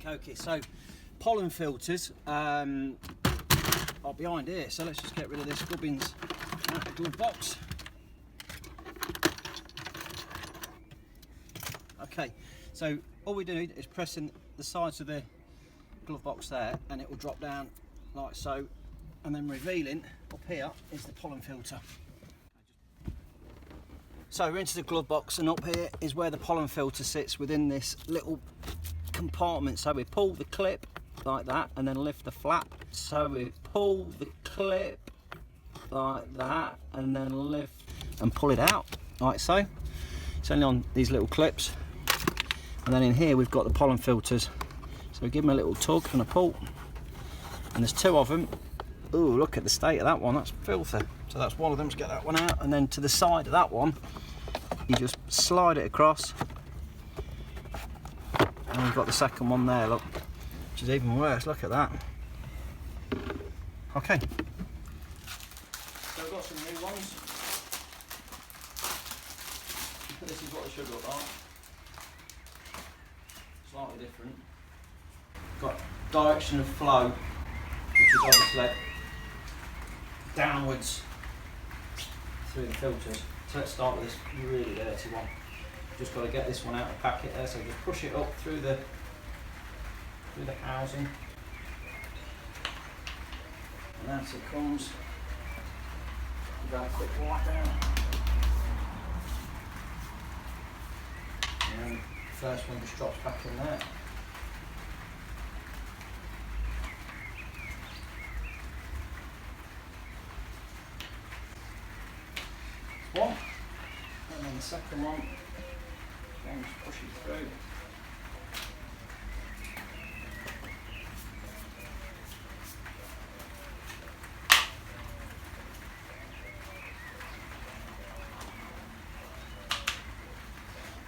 Okay, so pollen filters are behind here, so let's just get rid of this gubbins out of the glove box. Okay, so all we do is pressing the sides of the glove box there, and it will drop down like so, and then revealing up here is the pollen filter. So we're into the glove box, and up here is where the pollen filter sits within this little compartment. So we pull the clip like that and then lift the flap. So we pull the clip like that and then lift and pull it out like so. It's only on these little clips. And then in here we've got the pollen filters. So we give them a little tug and a pull. And there's two of them. Ooh, look at the state of that one, that's filthy. So that's one of them, to get that one out. And then to the side of that one, you just slide it across. And we've got the second one there, look, which is even worse, look at that. Okay. So we've got some new ones. This is what they should look like. Slightly different. Got direction of flow, which is obviously downwards through the filters. So let's start with this really dirty one. Just got to get this one out of the packet there, so just push it up through the housing. And out it comes. Give that a quick wipe down. And the first one just drops back in there. One, and then the second one, just push it through.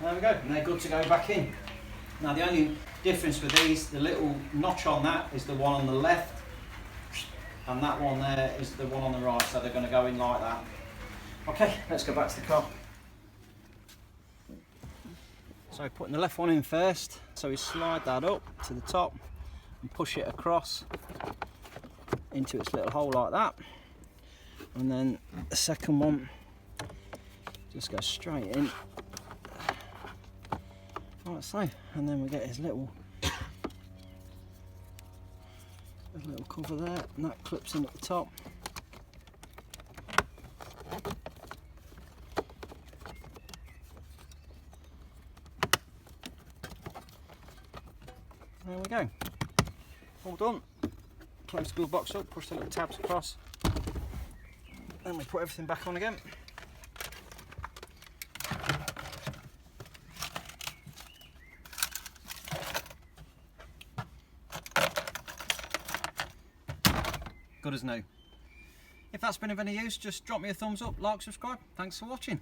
There we go, and they're good to go back in. Now the only difference with these, the little notch on that is the one on the left, and that one there is the one on the right, so they're going to go in like that. Okay, let's go back to the car. So putting the left one in first, so we slide that up to the top and push it across into its little hole like that. And then the second one just goes straight in, like so. And then we get his little cover there, and that clips in at the top. There we go, all done. Close the glove box up, push the little tabs across, then we put everything back on again. Good as new. If that's been of any use, just drop me a thumbs up, like, subscribe. Thanks for watching.